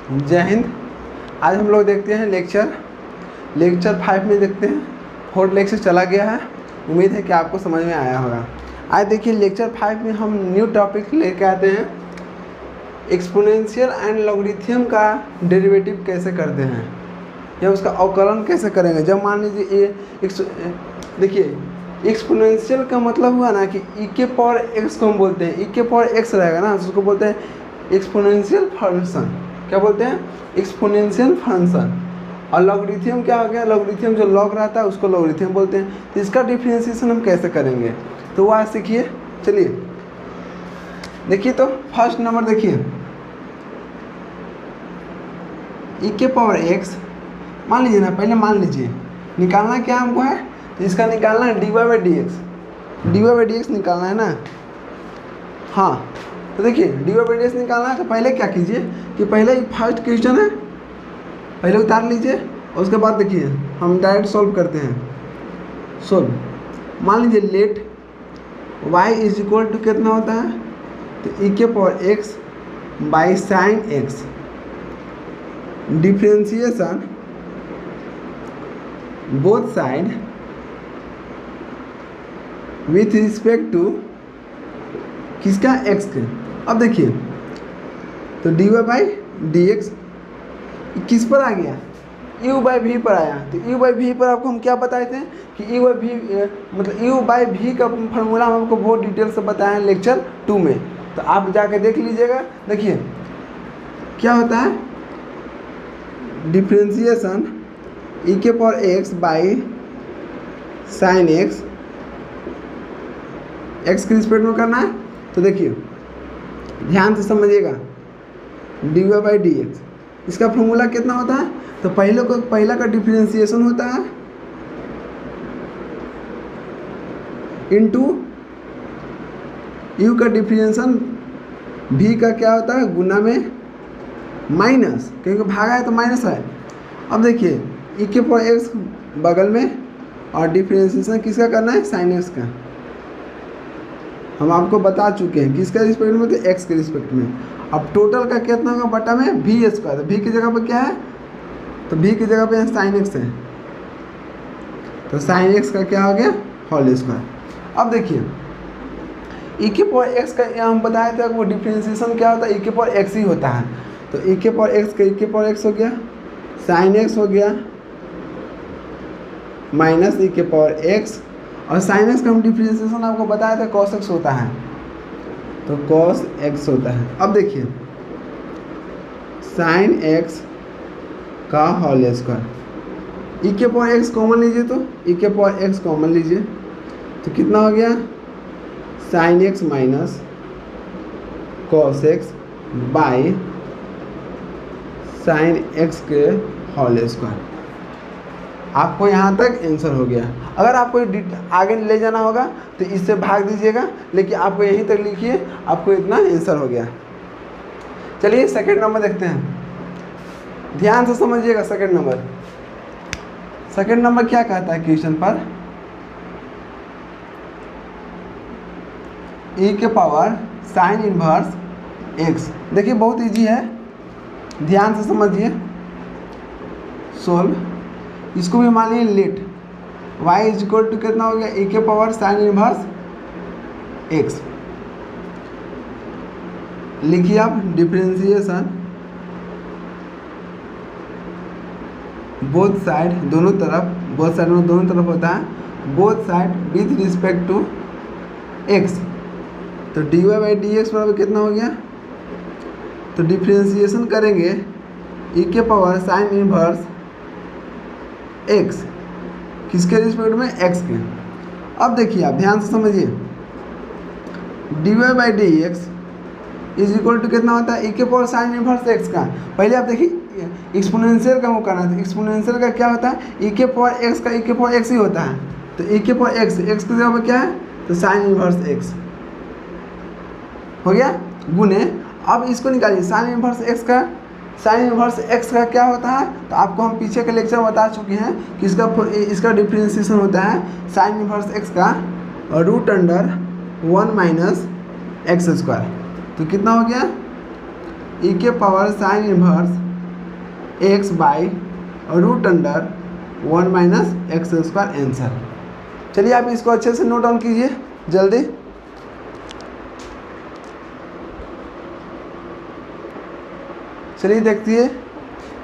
जय हिंद। आज हम लोग देखते हैं लेक्चर 5 में देखते हैं। 4th लेक्चर चला गया है, उम्मीद है कि आपको समझ में आया होगा। आज देखिए लेक्चर 5 में हम न्यू टॉपिक लेके आते हैं, एक्सपोनेंशियल एंड लॉगरिथम का डेरिवेटिव कैसे करते हैं या उसका अवकलन कैसे करेंगे। जब मान लीजिए ये देखिए एक्सपोनेंशियल का मतलब हुआ ना कि ई के पावर एक्स को हम बोलते हैं, ई के पावर एक्स रहेगा ना तो उसको बोलते हैं एक्सपोनेंशियल फंक्शन। क्या बोलते हैं? Exponential function. और लॉगरिथम क्या हो गया? लॉगरिथम जो लॉग रहता है उसको लॉगरिथम बोलते हैं। तो इसका डिफरेंशिएशन हम कैसे करेंगे तो वो आज सीखिए। चलिए देखिए, तो फर्स्ट नंबर देखिए, ई के पावर एक्स मान लीजिए ना, पहले मान लीजिए निकालना क्या हमको है, तो इसका निकालना है d y by d x निकालना है ना। हाँ तो देखिए d y by d x निकालना है तो पहले क्या कीजिए कि पहले फर्स्ट क्वेश्चन है, पहले उतार लीजिए और उसके बाद देखिए हम डायरेक्ट सॉल्व करते हैं। सॉल्व मान लीजिए let y is equal to कितना होता है, तो ई के power x by sine x, differentiation both side with respect to किसका? एक्स के। अब देखिए तो d y by d x किस पर आ गया? यू बाई वी पर आया। तो यू बाई वी पर आपको हम क्या बताए थे कि यू बाई वी मतलब यू बाई वी का फार्मूला हम आपको बहुत डिटेल से बताए हैं लेक्चर 2 में, तो आप जाके देख लीजिएगा। देखिए क्या होता है, डिफ्रेंशिएशन ई के power x by sine x, x के रिस्पेक्ट में करना है। तो देखिए ध्यान से समझिएगा, d y by d x इसका फॉर्मूला कितना होता है, तो पहला का डिफरेंशिएशन होता है इनटू यू का डिफरेंशिएशन भी का क्या होता है गुना में माइनस, क्योंकि भागा है तो माइनस है। अब देखिए ई के पावर एक्स बगल में और डिफरेंशिएशन किसका करना है? साइन एक्स का। हम आपको बता चुके हैं किसका रिस्पेक्ट में, तो एक्स के रिस्पेक्ट में। अब टोटल का कितना होगा बटा में भी स्क्वायर, तो भी की जगह पर क्या है, तो भी की जगह पे साइन एक्स है, तो साइन एक्स का क्या हो गया? Whole square. अब देखिए ई के पावर एक्स का हम बताए थे वो डिफरेंशिएशन क्या होता है, ई के पावर एक्स ही होता है। तो ई के पावर एक्स का ई के पावर एक्स हो गया, साइन एक्स हो गया माइनस ई के पावर एक्स, और साइन एक्स का हम डिफरेंशिएशन आपको बताया था कॉस एक्स होता है, तो कॉस एक्स होता है। अब देखिए साइन एक्स का होल स्क्वायर, ई के पावर एक्स कॉमन लीजिए, तो ई के पावर एक्स कॉमन लीजिए तो कितना हो गया? Sine x minus cos x by sine x के होल स्क्वायर। आपको यहाँ तक आंसर हो गया। अगर आपको आगे ले जाना होगा तो इससे भाग दीजिएगा, लेकिन आपको यहीं तक लिखिए, आपको इतना आंसर हो गया। चलिए सेकंड नंबर देखते हैं, ध्यान से समझिएगा। सेकंड नंबर क्या कहता है क्वेश्चन पर, ई के पावर साइन इनवर्स एक्स। देखिए बहुत इजी है, ध्यान से समझिए। सोल्व इसको भी मान लीजिए let y is equal to कितना हो गया? ई के पावर साइन इनवर्स एक्स। लिखिए आप डिफरेंशिएशन बोथ साइड दोनों तरफ, बोथ साइड में दोनों तरफ होता है, both side with respect to x. तो d y by d x बराबर कितना हो गया? तो डिफरेंशिएशन करेंगे ई के पावर साइन इनवर्स एक्स, किसके रिस्पेक्ट में? एक्स के। अब देखिए आप ध्यान से समझिए, d y by d x is equal to कितना होता है? ई के पावर साइन इनवर्स एक्स का। पहले आप देखिए एक्सपोनेंशियल का वो करना था, एक्सपोनेंशियल का क्या होता है? ई के पावर एक्स का ई के पावर एक्स ही होता है, तो ई के पावर एक्स, एक्स की जगह पर क्या है? तो साइन इनवर्स एक्स हो गया गुने। अब इसको निकालिए साइन इनवर्स एक्स का, साइन इनवर्स एक्स का क्या होता है, तो आपको हम पीछे के लेक्चर में बता चुके हैं कि इसका डिफरेंशिएशन होता है साइन इनवर्स एक्स का root under 1 minus x square. तो कितना हो गया? ई के power sine inverse x by root under 1 minus x square answer. चलिए आप इसको अच्छे से नोट डाउन कीजिए जल्दी। चलिए देखिए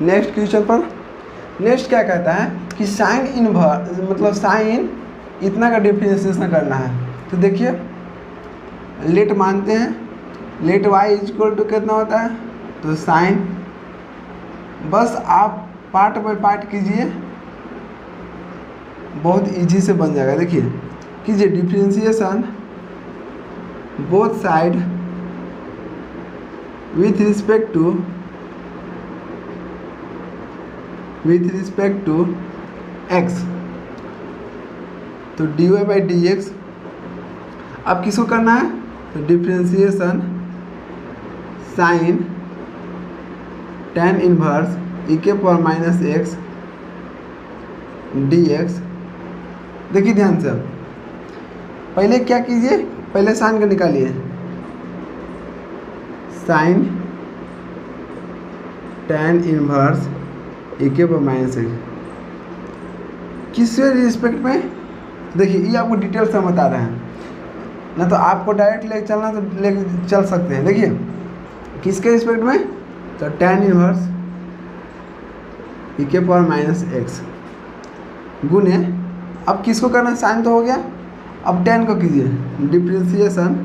नेक्स्ट क्वेश्चन पर। नेक्स्ट क्या कहता है कि साइन इनवर्स मतलब साइन इतना का डिफरेंशिएशन करना है। तो देखिए लेट मानते हैं, let y is equal to कितना होता है, तो साइन, बस आप पार्ट बाय पार्ट कीजिए, बहुत इजी से बन जाएगा। देखिए कीजिए differentiation both side with respect to x, तो dy बाई डी एक्स। अब किसको करना है, तो differentiation sine tan inverse e के power minus x d x. देखिए ध्यान से, पहले क्या कीजिए, पहले साइन का निकालिए, साइन tan इनवर्स e के पावर माइनस एक्स किसके रिस्पेक्ट में। देखिए ये आपको डिटेल से बता रहे हैं ना, तो आपको डायरेक्ट लेके चलना तो लेके चल सकते हैं। देखिए किसके रिस्पेक्ट में, तो tan इनवर्स e के पावर माइनस एक्स गुने, अब किसको करना है, साइन तो हो गया, अब tan को कीजिए डिफरेंशिएशन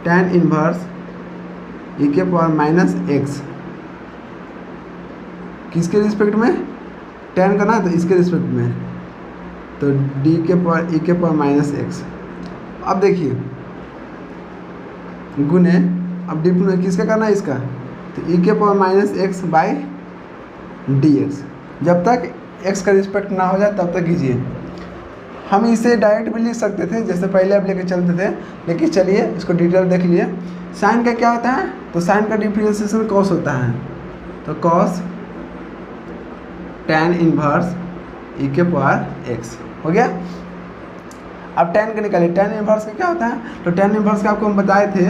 tan इनवर्स e के पावर माइनस एक्स किसके रिस्पेक्ट में, tan करना तो इसके रिस्पेक्ट में, तो d के पावर e के पावर माइनस एक्स। अब देखिए गुने, अब डी किसका करना है, इसका, तो e के power minus x by d x. जब तक x का रिस्पेक्ट ना हो जाए तब तक कीजिए। हम इसे डायरेक्ट भी लिख सकते थे जैसे पहले अब लेके चलते थे, लेकिन चलिए इसको डिटेल देख लिए। साइन का क्या होता है, तो साइन का डिफरेंशिएशन कॉस होता है, तो कॉस tan इनवर्स e के पावर x हो गया। अब tan का निकालिए, tan इनवर्स का क्या होता है, तो tan इनवर्स का आपको हम बताए थे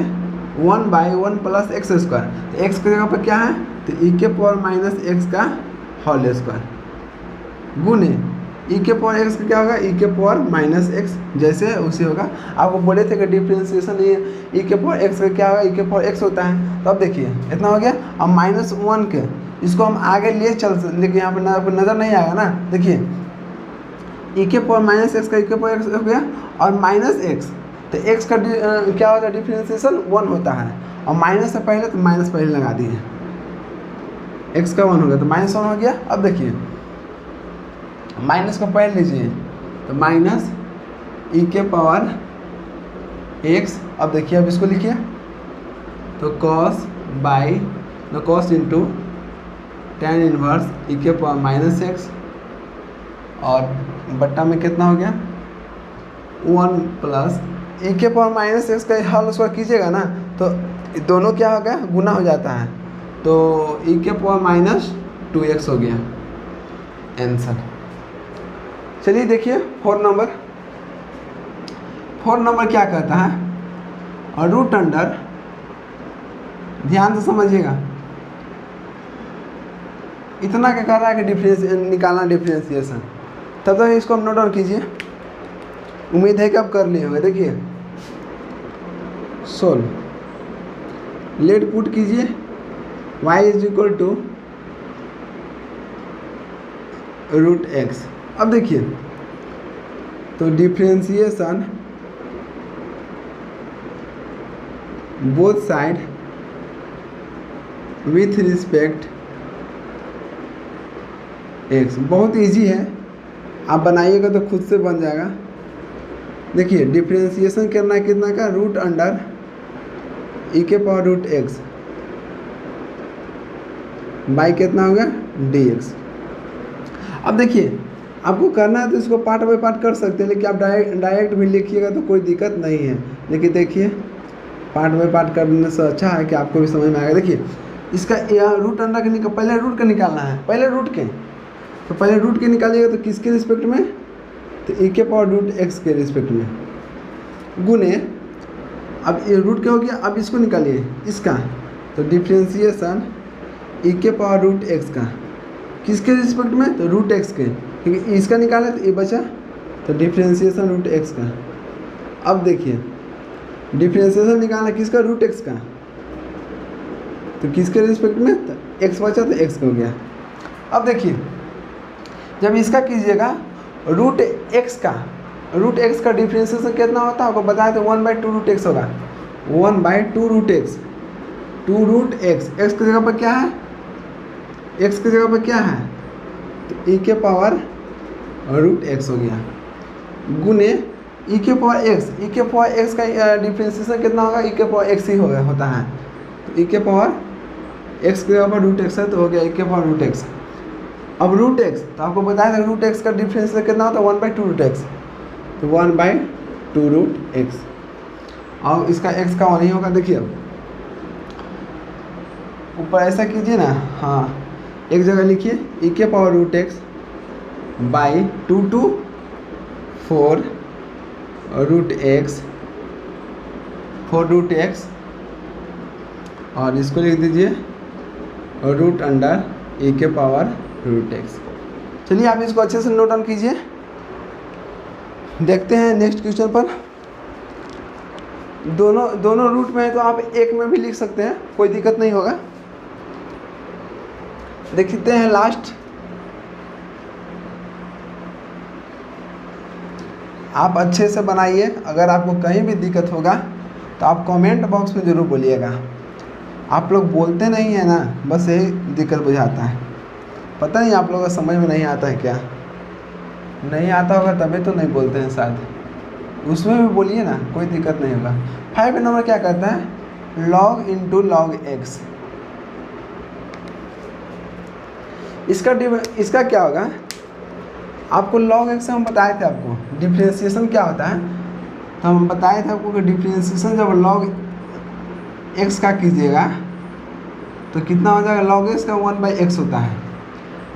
1 बाई 1 प्लस एक्स स्क्वायर, तो x की जगह पर क्या है, तो e के पावर माइनस एक्स का होल स्क्वायर गुने e के पावर x का क्या होगा, e के पावर माइनस एक्स, जैसे उसे होगा। आपको बोले थे कि डिफरेंशिएशन ये e के पावर x का क्या होगा, e के पावर x होता है। तो अब देखिए इतना हो गया। अब -1 के इसको हम आगे लिए चल, लेकिन यहाँ पर आपको नज़र नहीं आएगा ना। देखिए e के पावर माइनस एक्स का e के पावर x हो गया, और माइनस एक्स, तो x का क्या होता है, डिफरेंशिएशन 1 होता है, और माइनस से पहले तो माइनस पहले लगा दिए, x का 1 हो गया तो -1 हो गया। अब देखिए माइनस को पहले लीजिए, तो माइनस e के पावर x। अब देखिए अब इसको लिखिए, तो cos by no cos into tan inverse e के पावर माइनस एक्स, और बट्टा में कितना हो गया 1 प्लस e के पावर माइनस एक्स का हल उसका कीजिएगा ना, तो दोनों क्या हो गया, गुना हो जाता है, तो e के पावर माइनस 2x हो गया आंसर। चलिए देखिए 4 नंबर क्या कहता है, और रूट अंडर, ध्यान से समझिएगा, इतना क्या कर रहा है कि निकालना डिफरेंशिएशन, तब तक इसको हम नोट डाउन कीजिए। उम्मीद है कि आप कर लिए होंगे। देखिए सोल्व, लेट पुट कीजिए y is equal to root x. अब देखिए तो differentiation both side with respect x, बहुत इजी है, आप बनाइएगा तो खुद से बन जाएगा। देखिए डिफरेंशिएशन करना है कितना का, रूट अंडर e के पावर रूट एक्स बाई कितना हो गया dx। अब देखिए आपको करना है तो इसको पार्ट बाय पार्ट कर सकते हैं, लेकिन आप डायरेक्ट भी लिखिएगा तो कोई दिक्कत नहीं है, लेकिन देखिए पार्ट बाय पार्ट करने से अच्छा है कि आपको भी समझ में आएगा। देखिए इसका रूट अंडर के पहले रूट का निकालना है, पहले रूट के, तो पहले रूट के निकालिएगा तो किसके रिस्पेक्ट में, तो e के पावर रूट एक्स के रिस्पेक्ट में गुने, अब ये रूट क्या हो गया, अब इसको निकालिए इसका, तो डिफरेंशिएशन ई के पावर रूट एक्स का, किसके रिस्पेक्ट में? तो रूट एक्स के, क्योंकि इसका निकाला तो ये बचा, तो डिफ्रेंशिएशन रूट एक्स का। अब देखिए डिफ्रेंशिएशन निकालना किसका? रूट एक्स का, तो किसके रिस्पेक्ट में? तो एक्स बचा तो एक्स हो गया। अब देखिए जब इसका कीजिएगा रूट एक्स का डिफ्रेंशिएशन कितना होता है आपको बताया, तो 1/2 रूट एक्स होगा, 1/2 root x, 2 root x, x की जगह पर क्या है? एक्स की जगह पर क्या है? तो ई के पावर रूट एक्स हो गया, गुने ई के पावर एक्स। ई के पावर एक्स का डिफ्रेंशिएशन कितना होगा? ई के पावर एक्स ही होता है, तो ई के पावर एक्स की जगह पर रूट एक्स है, तो हो गया ई के पावर रूट एक्स। अब रूट एक्स, तो आपको बताया था रूट एक्स का डिफ्रेंशिएशन कितना होता है? 1/2 रूट एक्स, तो 1/2 रूट एक्स। और इसका एक्स का नहीं होगा, देखिए अब ऊपर ऐसा कीजिए ना, हाँ एक जगह लिखिए ई के power root x by 2 to 4 root x, 4 root x, और इसको लिख दीजिए रूट अंडर ई के पावर रूट एक्स। चलिए आप इसको अच्छे से नोट डाउन कीजिए। देखते हैं नेक्स्ट क्वेश्चन पर। दोनों रूट में है तो आप एक में भी लिख सकते हैं, कोई दिक्कत नहीं होगा। देखते हैं लास्ट, आप अच्छे से बनाइए। अगर आपको कहीं भी दिक्कत होगा तो आप कमेंट बॉक्स में ज़रूर बोलिएगा। आप लोग बोलते नहीं है ना, बस यही दिक्कत बुझाता है। पता नहीं आप लोगों को समझ में नहीं आता है क्या? नहीं आता होगा तभी तो नहीं बोलते हैं शायद, उसमें भी बोलिए ना, कोई दिक्कत नहीं होगा। 5 नंबर क्या कहता है? log into log x. इसका क्या होगा? आपको log x हम बताए थे, आपको डिफ्रेंशिएशन क्या होता है तो हम बताए थे आपको कि डिफ्रेंशिएशन जब log x का कीजिएगा तो कितना हो जाएगा? log x का 1/x होता है।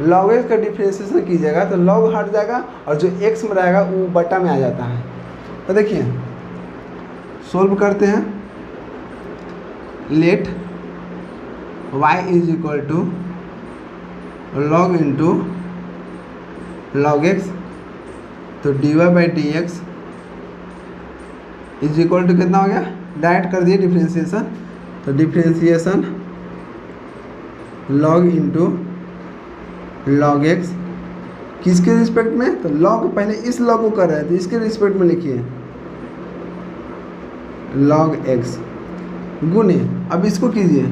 log x का डिफ्रेंशिएशन कीजिएगा तो log हट जाएगा और जो x में रहेगा वो बटा में आ जाता है। तो देखिए सोल्व करते हैं। Let y is equal to log into log x, तो dy/dx इज इक्वल टू कितना हो गया? डायरेक्ट कर दिए डिफ्रेंशिएशन, तो differentiation log into log x किसके रिस्पेक्ट में? तो log पहले इस log को कर रहे हैं तो इसके रिस्पेक्ट में लिखिए log x गुने, अब इसको कीजिए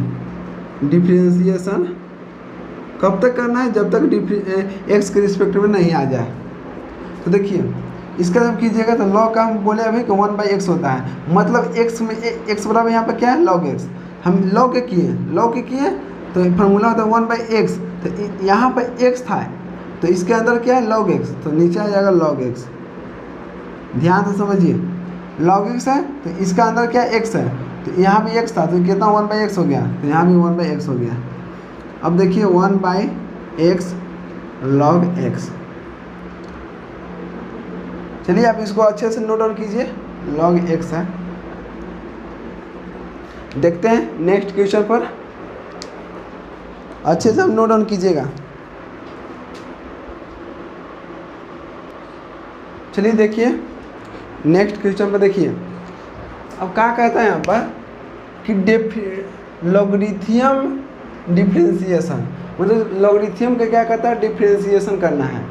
डिफ्रेंशिएशन। कब तक करना है? जब तक एक्स के रिस्पेक्ट में नहीं आ जाए। तो देखिए इसका जब कीजिएगा तो log का हम बोले अभी कि 1/x होता है, मतलब x में x बराबर यहाँ पर क्या है? log x। हम log के किए तो फार्मूला होता है 1/x, तो यहाँ पर x था तो इसके अंदर क्या है? log x, तो नीचे आ जाएगा log x। ध्यान से समझिए, log x है तो इसका अंदर क्या है? x है, तो यहाँ भी x था तो कितना 1/x हो गया, तो यहाँ भी 1/x हो गया। अब देखिए 1/x log x। चलिए आप इसको अच्छे से नोट डाउन कीजिए, log x है। देखते हैं नेक्स्ट क्वेश्चन पर, अच्छे से हम नोट डाउन कीजिएगा। चलिए देखिए नेक्स्ट क्वेश्चन पर, देखिए अब क्या कहता है यहाँ पर कि लॉगरिथम डिफ्रेंशिएशन, मतलब लॉगरिथम का क्या कहता है? डिफ्रेंशिएशन करना है।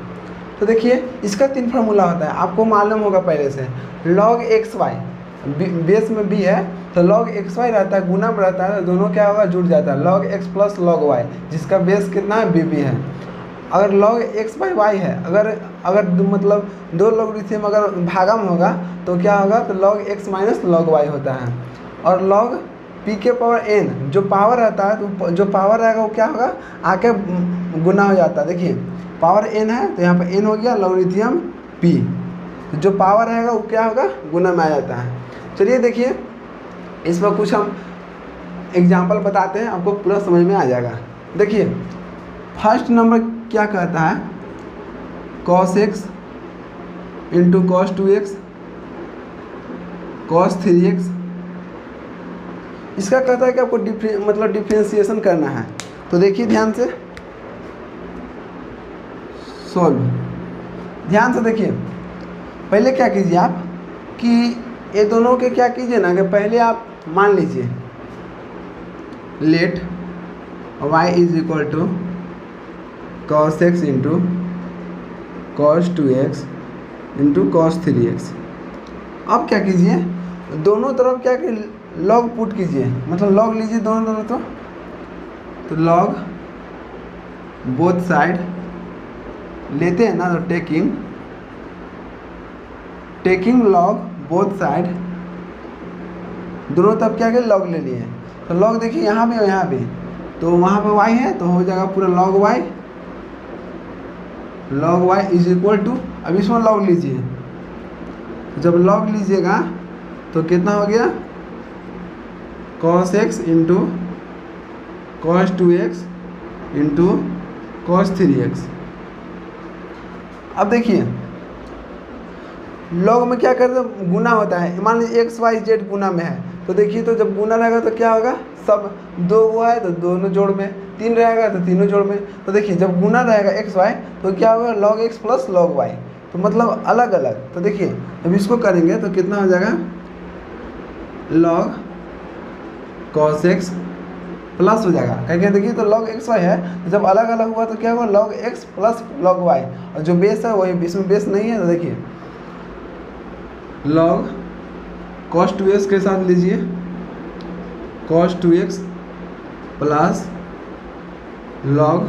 तो देखिए इसका 3 फार्मूला होता है, आपको मालूम होगा पहले से। log xy बेस में b है तो log xy रहता है, गुना में रहता है, दोनों क्या होगा? जुड़ जाता है, log x plus log y, जिसका बेस कितना है? bb है। अगर log x/y है, अगर मतलब 2 लॉगरिथम अगर भागा में होगा तो क्या होगा? तो log x minus log y होता है। और log p के पावर n जो पावर रहता है, तो जो पावर रहेगा वो क्या होगा? आके गुना हो जाता है। देखिए पावर n है तो यहाँ पर n हो गया लॉगरिथम p, तो जो पावर रहेगा वो क्या होगा? गुना में आ जाता है। चलिए देखिए इस पर कुछ हम एग्जाम्पल बताते हैं, आपको पूरा समझ में आ जाएगा। देखिए फर्स्ट नंबर क्या कहता है? cos x into cos 2x cos 3x। इसका कहता है कि आपको डिफ्रेंशिएशन करना है। तो देखिए ध्यान से, सोल्व, ध्यान से देखिए। पहले क्या कीजिए आप कि ये दोनों के क्या कीजिए ना कि पहले आप मान लीजिए let y is equal to cos x into cos 2x into cos 3x। अब क्या कीजिए, दोनों तरफ क्या कि लॉग पुट कीजिए, मतलब लॉग लीजिए दोनों तरफ। तो लॉग बोथ साइड लेते हैं ना, तो टेकिंग लॉग बोथ साइड, दोनों तरफ क्या लॉग ले लिए। तो लॉग देखिए यहाँ भी और यहाँ भी, तो वहाँ पे y है तो हो जाएगा पूरा log y is equal to, अब इसमें लॉग लीजिए, जब लॉग लीजिएगा तो कितना हो गया cos x into cos 2x into cos 3x। अब देखिए लॉग में क्या करते हैं, गुना होता है। मान लीजिए x y z गुना में है, तो देखिए तो जब गुना रहेगा तो क्या होगा, सब दो वो है तो दोनों जोड़ में, तीन रहेगा तो तीनों जोड़ में। तो देखिए जब गुना रहेगा x y तो क्या होगा log x plus log y, तो मतलब अलग अलग। तो देखिए जब इसको करेंगे तो कितना हो जाएगा log cos x प्लस हो जाएगा, क्या देखिए तो log x y है, तो जब अलग अलग हुआ तो क्या हुआ log x plus log y, और जो बेस है वही, इसमें बेस नहीं है तो देखिए log cos 2x के साथ लीजिए cos 2x plus log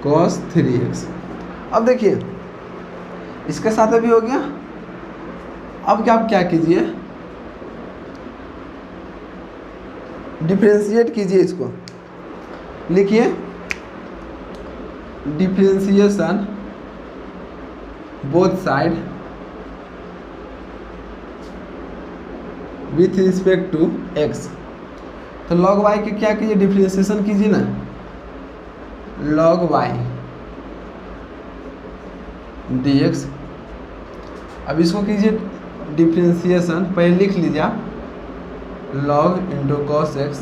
cos 3x। अब देखिए इसके साथ अभी हो गया। अब क्या आप क्या कीजिए, डिफरेंशिएट कीजिए, इसको लिखिए differentiation both side with respect to x। तो log y के क्या कीजिए, डिफरेंशिएशन कीजिए ना, log y dx। अब इसको कीजिए डिफरेंशिएशन, पहले लिख लीजिए आप log into cos x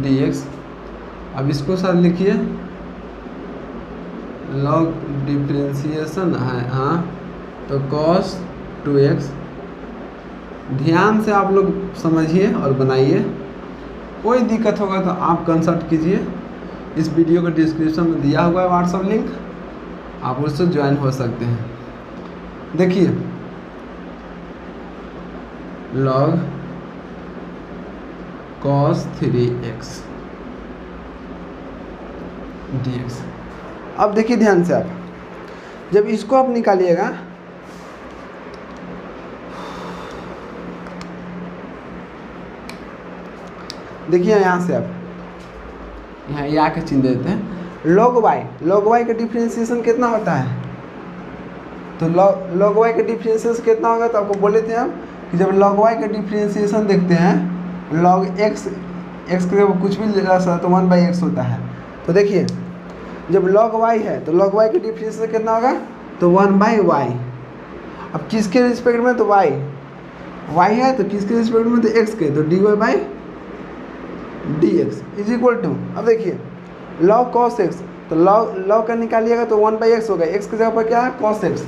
dx। अब इसको साथ लिखिए log डिफरेंशिएशन है, हाँ, तो cos 2x। ध्यान से आप लोग समझिए और बनाइए, कोई दिक्कत होगा तो आप कंसल्ट कीजिए। इस वीडियो का डिस्क्रिप्शन में दिया हुआ है व्हाट्सएप लिंक, आप उससे ज्वाइन हो सकते हैं। देखिए log cos 3x dx। अब देखिए ध्यान से, आप जब इसको आप निकालिएगा देखिए यहाँ से आप यहाँ या के चिन्ह देते हैं, log y का डिफरेंशिएशन कितना होता है, तो log y का डिफरेंशिएशन कितना होगा, तो आपको बोले थे हम कि जब log y का डिफरेंशिएशन देखते हैं, log x के कुछ भी ले सकता तो 1/x होता है। तो देखिए जब log y है तो log y का डिफरेंशिएशन कितना होगा, तो 1/y। अब किसके रिस्पेक्ट में, तो y है, तो किसके रिस्पेक्ट में, तो x के, तो dy/dx इज इक्वल टू, अब देखिए log cos x, तो log का निकालिएगा तो 1/x होगा, x की जगह पर क्या है cos x,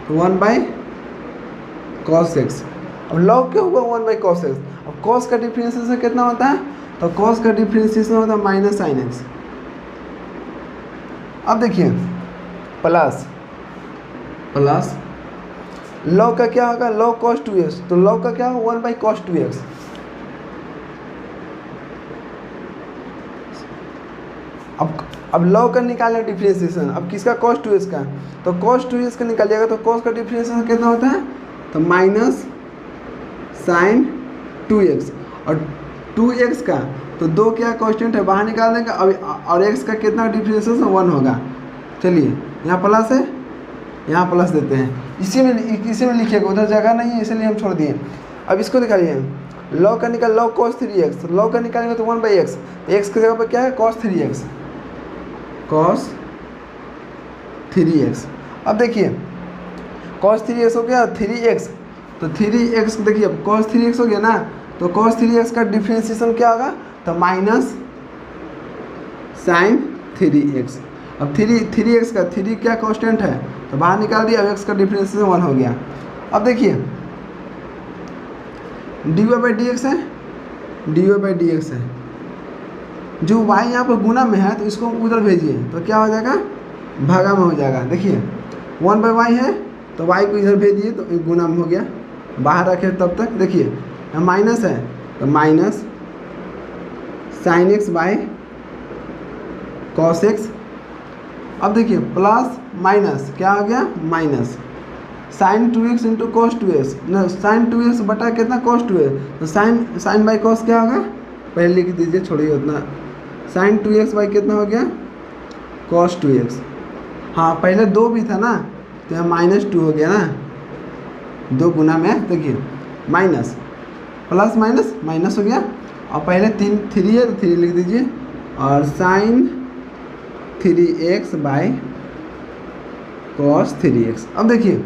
तो 1/cos x। अब log क्या होगा 1/cos x। अब cos का डिफरेंशिएशन कितना होता है, तो cos का डिफरेंशिएशन होता है माइनस sin x। अब देखिए प्लस log का क्या होगा, log cos 2x, तो log का क्या होगा 1/cos 2x। अब log का निकालना डिफरेंशिएशन, अब किसका cos 2x का, तो cos 2x का निकालिएगा तो cos का डिफरेंशिएशन कितना होता है, तो माइनस sin 2x, और 2x का तो दो क्या कांस्टेंट है बाहर निकाल देंगे, और x का कितना डिफरेंशिएशन 1 होगा। चलिए यहाँ प्लस है, यहाँ प्लस देते हैं, इसी में लिखिएगा, उधर जगह नहीं है इसलिए हम छोड़ दिए। अब इसको निकालिए, log का निकाल log cos 3x, log का निकालेंगे तो 1/x, x की जगह पर क्या है cos 3x। अब देखिए cos 3x हो गया 3x, तो 3x देखिए अब cos 3x हो गया ना, तो cos 3x का डिफ्रेंशिएशन क्या होगा, तो माइनस साइन 3x। अब 3x का 3 क्या कांस्टेंट है, तो बाहर निकाल दिया, अब x का डिफ्रेंशिएशन 1 हो गया। अब देखिए dy/dx है, dy/dx है, जो y यहाँ पर गुना में है तो इसको उधर भेजिए तो क्या हो जाएगा, भागा में हो जाएगा। देखिए 1/y है तो y को इधर भेजिए तो गुना में हो गया, बाहर रखे तब तक। देखिए यहाँ माइनस है तो minus sine x by cos x। अब देखिए प्लस माइनस क्या हो गया, minus sign 2x into cos 2x, ना साइन 2x बटा कितना कॉस 2x, तो साइन बाई कॉस क्या होगा, पहले लिख दीजिए, छोड़िए उतना, साइन 2x बाई कितना हो गया, कॉस 2x। हाँ पहले 2 भी था ना, तो यहाँ -2 हो गया ना, 2 गुना में। देखिए माइनस प्लस माइनस माइनस हो गया, और पहले 3 है तो 3 लिख दीजिए, और sign 3x by cos 3x। अब देखिए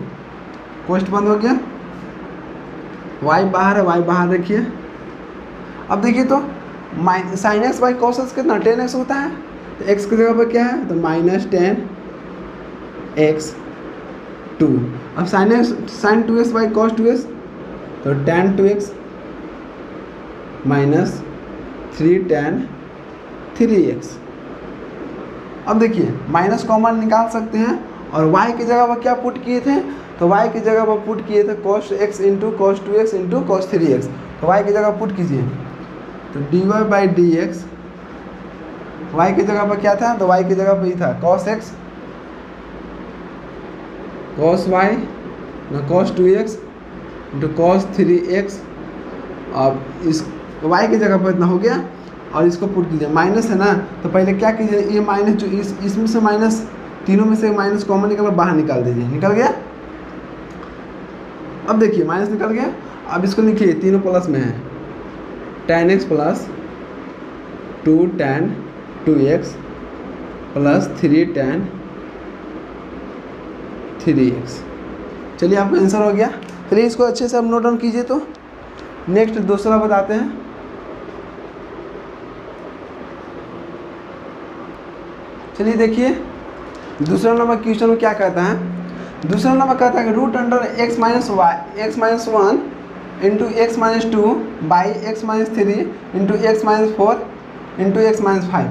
कोष्ट बंद हो गया, y बाहर है, y बाहर रखिए। अब देखिए तो sine x by cos x कितना 10x होता है, तो x की जगह पर क्या है, तो -10x2। अब sign 2x by cos 2x, तो tan 2x minus 3 tan 3x। अब देखिए माइनस कॉमन निकाल सकते हैं, और y की जगह पर क्या पुट किए थे, तो y की जगह पर पुट किए थे cos x into cos 2x into cos 3x। तो y की जगह पुट कीजिए, तो dy/dx y की जगह पर क्या था, तो y की जगह पर ही था cos x cos y ना cos 2x into cos 3x। अब इस y की जगह पर इतना हो गया, और इसको पुट कीजिए, माइनस है ना, तो पहले क्या कीजिए, ये माइनस जो इसमें से माइनस, तीनों में से माइनस कॉमन निकल बाहर निकाल दीजिए, निकल गया। अब देखिए माइनस निकल गया, अब इसको लिखिए, तीनों प्लस में है, tan x plus 2 tan 2x plus 3 tan 3x। चलिए आपका आंसर हो गया। चलिए इसको अच्छे से आप नोट डाउन कीजिए। तो नेक्स्ट दूसरा बताते हैं। चलिए देखिए दूसरा नंबर क्वेश्चन में क्या कहता है। दूसरा नंबर कहता है कि root under x minus 1 into x minus 2 by x minus 3 into x minus 4 into x minus 5।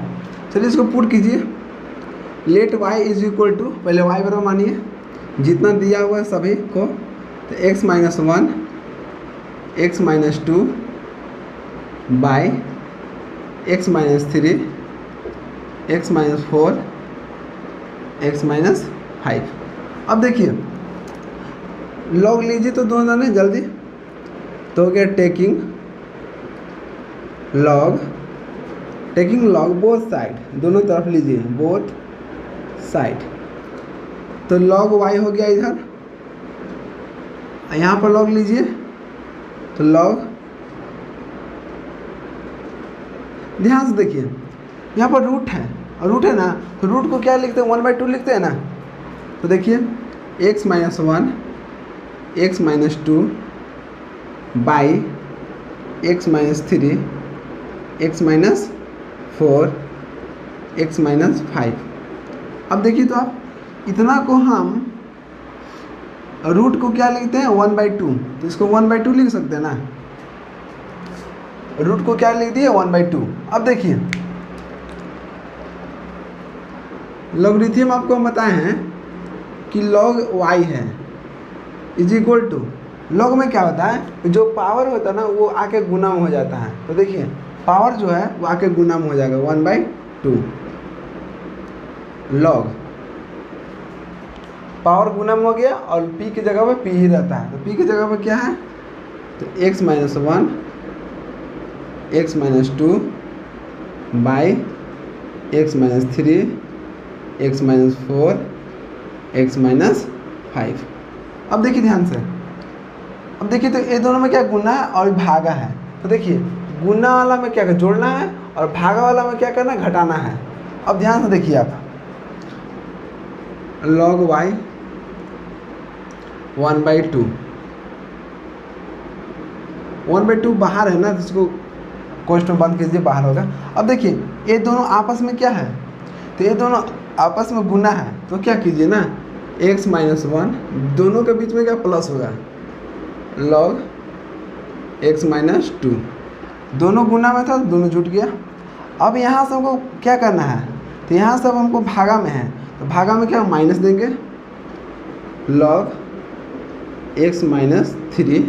चलिए इसको पुट कीजिए। Let y is equal to, पहले y बराबर मानिए जितना दिया हुआ है सभी को, तो x minus 1 x minus 2 by x minus 3 x minus 4 x minus 5। अब देखिए लॉग लीजिए तो दोनों जाने जल्दी, तो हो गया टेकिंग लॉग बोथ साइड, दोनों तरफ लीजिए बोथ साइड। तो लॉग y हो गया इधर, यहाँ पर लॉग लीजिए तो लॉग, ध्यान से देखिए यहाँ पर रूट है, और रूट है ना, तो रूट को क्या लिखते हैं 1/2 लिखते हैं ना। तो देखिए x minus 1 x minus 2 by x minus 3 x minus 4 x minus 5। अब देखिए तो आप इतना को हम रूट को क्या लिखते हैं 1/2, तो इसको 1/2 लिख सकते हैं ना, रूट को क्या लिख दिए 1/2। अब देखिए लॉगरिथम आपको हम बताए हैं कि लॉग y है इज इक्वल टू, लॉग में क्या होता है जो पावर होता है ना वो आके गुना में हो जाता है। तो देखिए पावर जो है वो आके गुना में हो जाएगा 1/2, लॉग पावर गुना में हो गया, और p की जगह पे p ही रहता है, तो p की जगह पे क्या है, तो x minus 1 x minus 2 by x minus 3 x minus 4 x minus 5। अब देखिए ध्यान से, अब देखिए तो ये दोनों में क्या गुना है और भागा है। तो देखिए गुना वाला में क्या जोड़ना है, और भागा वाला में क्या करना है, घटाना है। अब ध्यान से देखिए आप log y 1/2 1/2 बाहर है ना, तो इसको कोष्ठ में बंद कीजिए, बाहर होगा। अब देखिए ये दोनों आपस में क्या है, तो ये दोनों आपस में गुना है, तो क्या कीजिए ना x - 1 दोनों के बीच में क्या प्लस होगा, log x - 2, दोनों गुना में था, दोनों जुट गया। अब यहाँ से हमको क्या करना है, तो यहाँ से अब हमको भागा में है, तो भागा में क्या माइनस देंगे, log x - 3,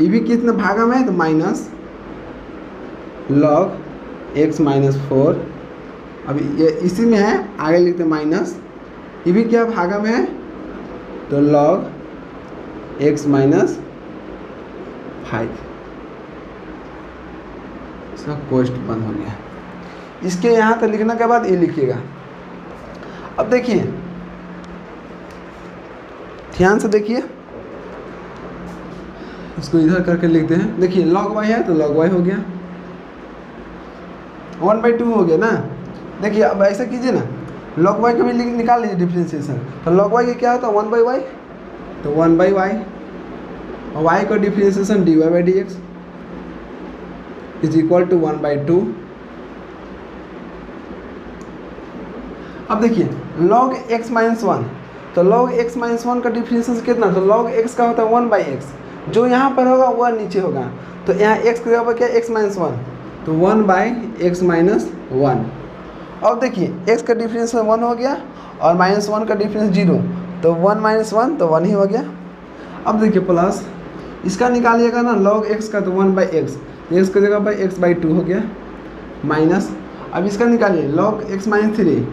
ये भी कितना भागा में है, तो माइनस log x - 4, अब ये इसी में है, आगे लिखते माइनस, ये भी क्या भागा में है, तो log x - 5, इसका कोष्ठ बंद हो गया। इसके यहाँ तक लिखने के बाद ये लिखिएगा। अब देखिए ध्यान से देखिए, इसको इधर करके लिखते हैं। देखिए log y है तो log y हो गया, 1/2 हो गया ना। देखिए अब ऐसा कीजिए ना, log y का भी निकाल लीजिए डिफ्रेंशिएशन, तो log y क्या होता है 1/y, तो 1/y, और y का differentiation dy/dx is equal to 1/2। अब देखिए log x - 1, तो log x - 1 का डिफ्रेंशिएशन कितना, तो log x का होता है 1/x, जो यहाँ पर होगा वह नीचे होगा, तो यहाँ x की जगह पर क्या x - 1, तो 1/x - 1। अब देखिए x का डिफरेंस 1 हो गया और -1 का डिफरेंस 0, तो 1 - 1 तो 1 ही हो गया। अब देखिए प्लस इसका निकालिएगा ना log x का, तो 1/x, x की जगह पर x/2 हो गया, माइनस अब इसका निकालिए log x - 3,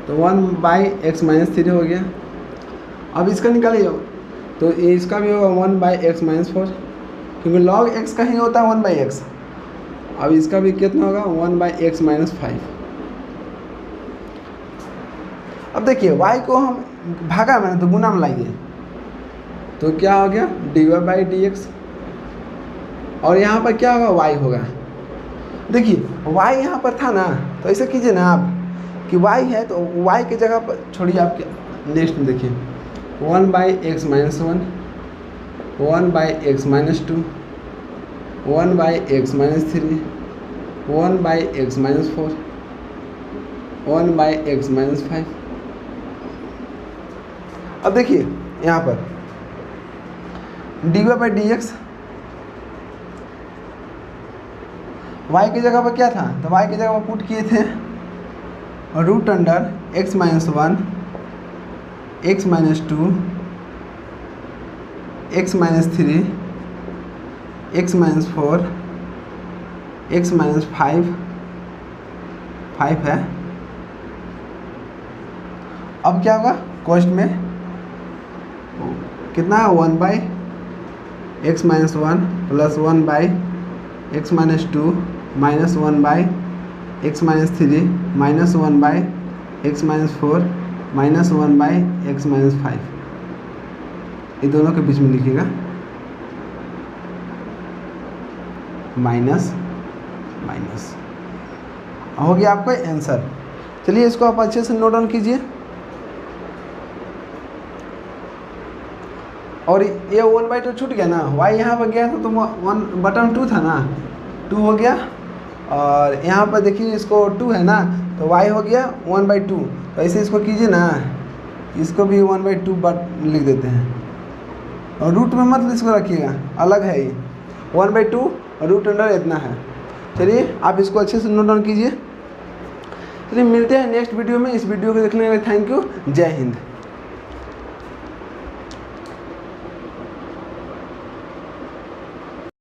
तो 1/x - 3 हो गया। अब इसका निकालिए तो इसका भी होगा 1/x - 4, क्योंकि log x का ही होता है 1/x। अब इसका भी कितना होगा 1/x - 5। अब देखिए y को हम भागा में तो गुना में लाइए, तो क्या हो गया dy/dx, और यहाँ पर क्या होगा y होगा। देखिए y यहाँ पर था ना, तो ऐसा कीजिए ना आप कि y है तो y की जगह पर छोड़िए, आपके नेक्स्ट में देखिए 1/x - 1, 1/x - 2, 1/x - 3, 1/x - 4, 1/x - 5। अब देखिए यहाँ पर dy/dx, y की जगह पर क्या था, तो y की जगह पर पुट किए थे √x - 1, x - 2, x - 3, x - 4, x - 5 है। अब क्या होगा कोष्ठ में कितना है 1/x - 1 plus 1/x - 2 minus 1/x - 3 minus 1/x - 4 minus 1/x - 5, ये दोनों के बीच में लिखिएगा माइनस माइनस, हो गया आपका आंसर। चलिए इसको आप अच्छे से नोट डाउन कीजिए। और ये 1/2 छूट गया ना, y यहाँ पर गया था तो 1/2 था ना, 2 हो गया, और यहाँ पर देखिए इसको 2 है ना, तो y हो गया 1/2, तो ऐसे इसको कीजिए ना, इसको भी 1/2 लिख देते हैं, और रूट में मत इसको रखिएगा, अलग है ये 1/2 रूट अंडर इतना है। चलिए आप इसको अच्छे से नोट डाउन कीजिए। चलिए मिलते हैं नेक्स्ट वीडियो में। इस वीडियो को देखने के लिए थैंक यू। जय हिंद।